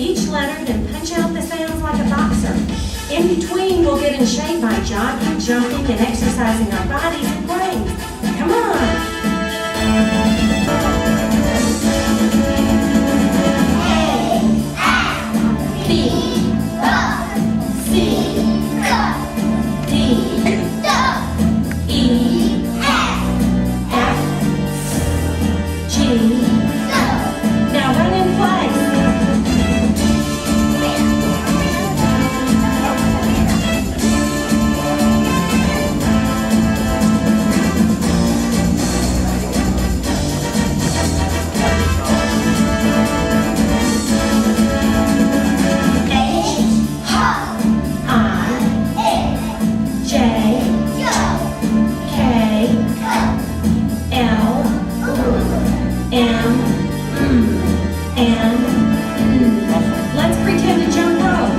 each letter, then punch out the sounds like a boxer. In between, we'll get in shape by jogging, jumping, and exercising our bodies and brains. Come on! Let's pretend to jump rope.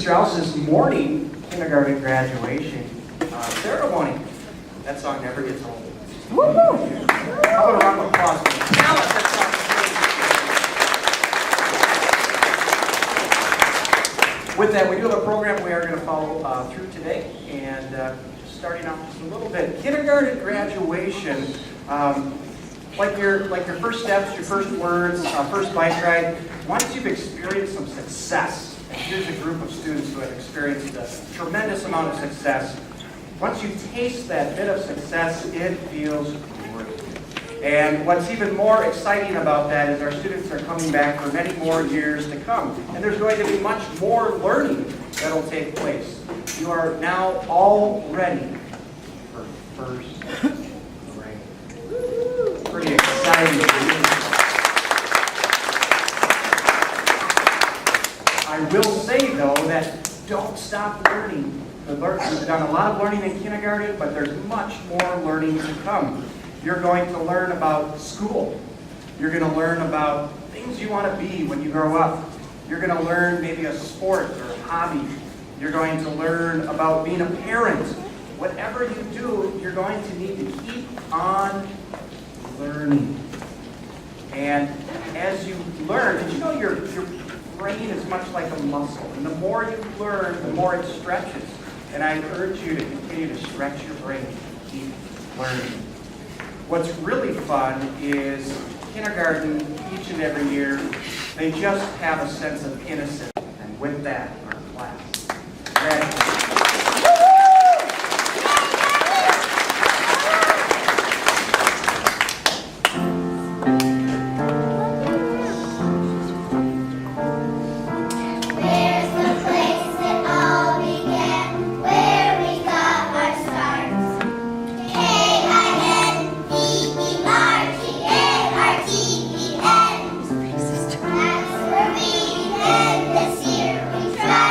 Strauss's morning kindergarten graduation ceremony. That song never gets old. Woo-hoo! How about a round of applause for Alice? With that, we do have a program we are going to follow through today, and just starting off just a little bit. Kindergarten graduation, like your first steps, your first words, first bike ride. Once you've experienced some success. And here's a group of students who have experienced a tremendous amount of success. Once you taste that bit of success, it feels great. And what's even more exciting about that is our students are coming back for many more years to come. And there's going to be much more learning that will take place. You are now all ready for first grade. Pretty exciting. I will say, though, that don't stop learning. We've done a lot of learning in kindergarten, but there's much more learning to come. You're going to learn about school. You're going to learn about things you want to be when you grow up. You're going to learn maybe a sport or a hobby. You're going to learn about being a parent. Whatever you do, you're going to need to keep on learning. And as you learn, did you know your brain is much like a muscle, and the more you learn, the more it stretches. And I urge you to continue to stretch your brain, keep learning. What's really fun is kindergarten, each and every year, they just have a sense of innocence. And with that, our class. That's where we end this year. We try.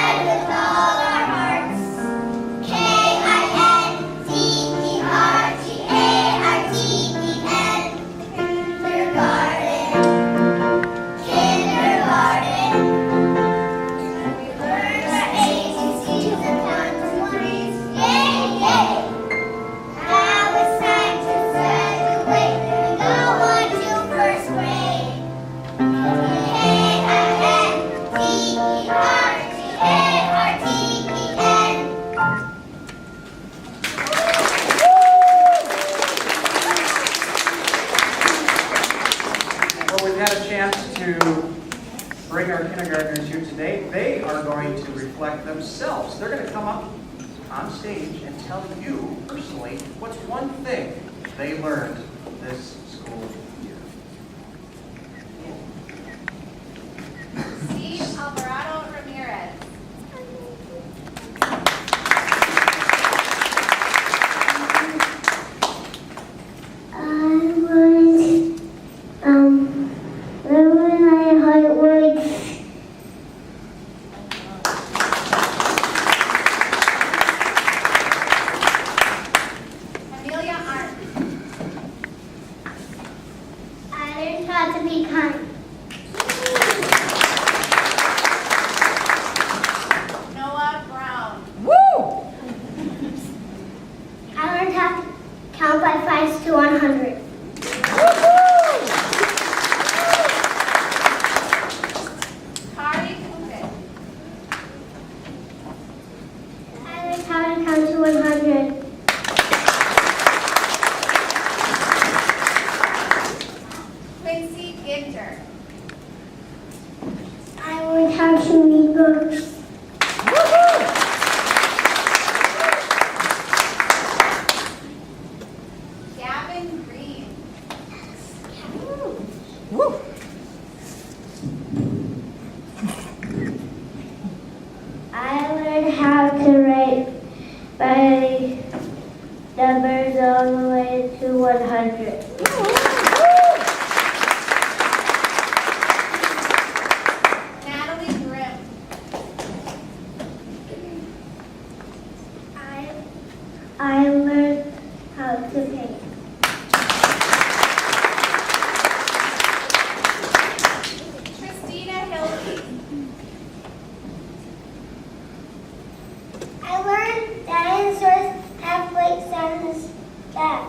kindergartners here today, they are going to reflect themselves. They're going to come up on stage and tell you personally what's one thing they learned this school year. Steve Alvarado Ramirez. Learn my hard words. Amelia Arndt. I learned how to be kind. Noah Brown. I learned how to count by fives to 100. Kari Kupin. I learned how to count to 100. Quincy Ginter. I learned how to read books. Gavin Green. I learned how to write by numbers all the way to 100. Natalie Grimm. I learned how to paint. Christina Hildy. I learned dinosaurs have flakes on his back.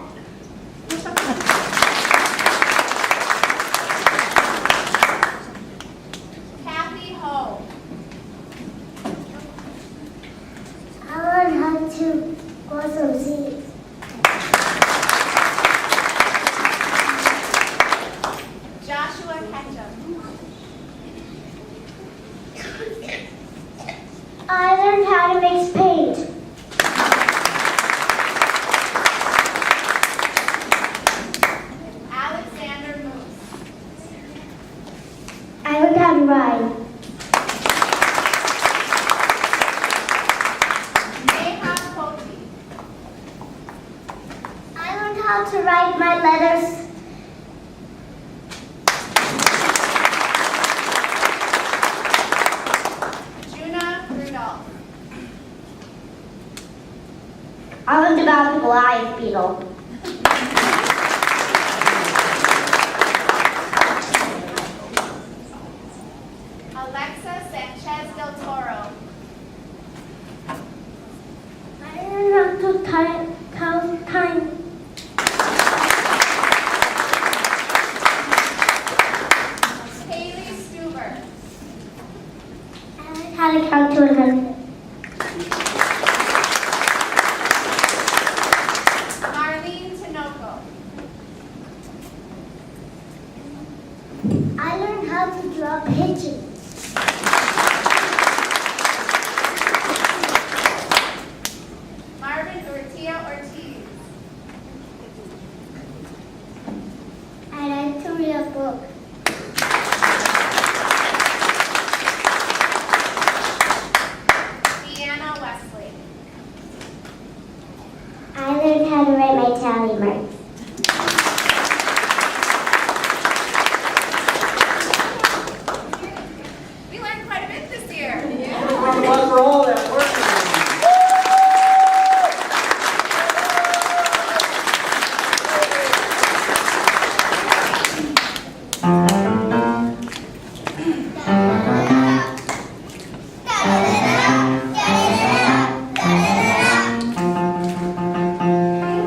Kathy Ho. I learned how to grow some seeds. Joshua Ketchum. I learned how to mix paint. Alexander Moose. I learned how to ride. Neha Koti. I learned how to write my letters. Juna Rudolph. I learned about the Goliath beetle. Alexa Sanchez del Toro. I learned how to count time. Haley Stuber. I learned how to count to 100. Marlene Tinoco. I learned how to draw pigeons. Marvin Urtia Ortiz. I learned to read a book. Deanna Wesley. I learned how to write my tally marks. We learned quite a bit this year. Round of applause for all that work.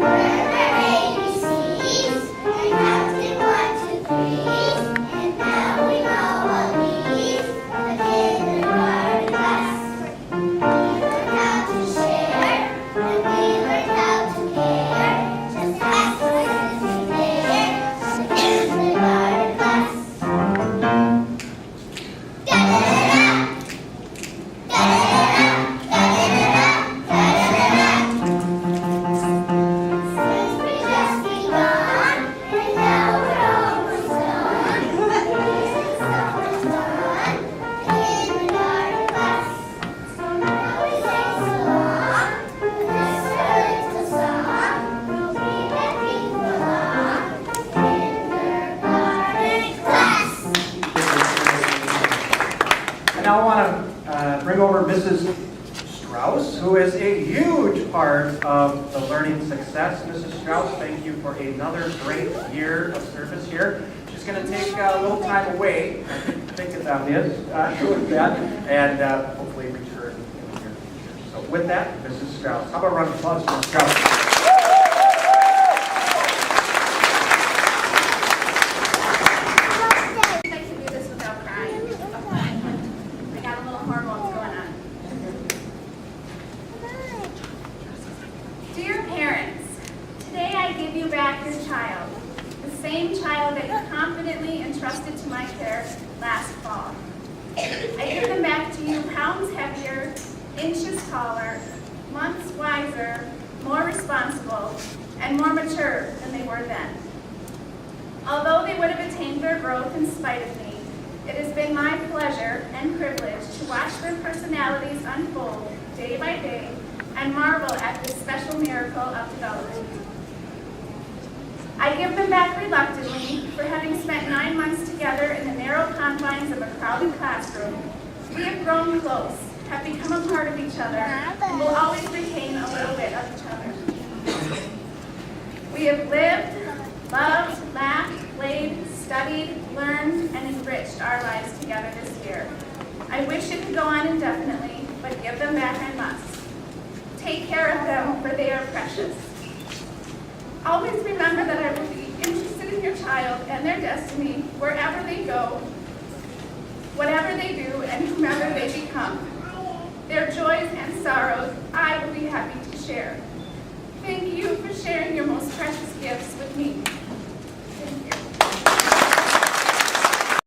Hooray! Mrs. Strauss, who is a huge part of the learning success. Mrs. Strauss, thank you for another great year of service here. She's going to take a little time away, I think it's obvious, with that, and hopefully return in the near future. So with that, Mrs. Strauss. How about a round of applause for Mrs. Strauss? Dear parents, today I give you back your child, the same child that you confidently entrusted to my care last fall. I give them back to you pounds heavier, inches taller, months wiser, more responsible, and more mature than they were then. Although they would have attained their growth in spite of me, it has been my pleasure and privilege to watch their personalities unfold day by day and marvel at this special miracle of development. I give them back reluctantly, for having spent 9 months together in the narrow confines of a crowded classroom, we have grown close, have become a part of each other, and will always retain a little bit of each other. We have lived, loved, laughed, played, studied, learned, and enriched our lives together this year. I wish it could go on indefinitely, but give them back I must. Take care of them, for they are precious. Always remember that I will be interested in your child and their destiny wherever they go, whatever they do, and whomever they become. Their joys and sorrows I will be happy to share. Thank you for sharing your most precious gifts with me.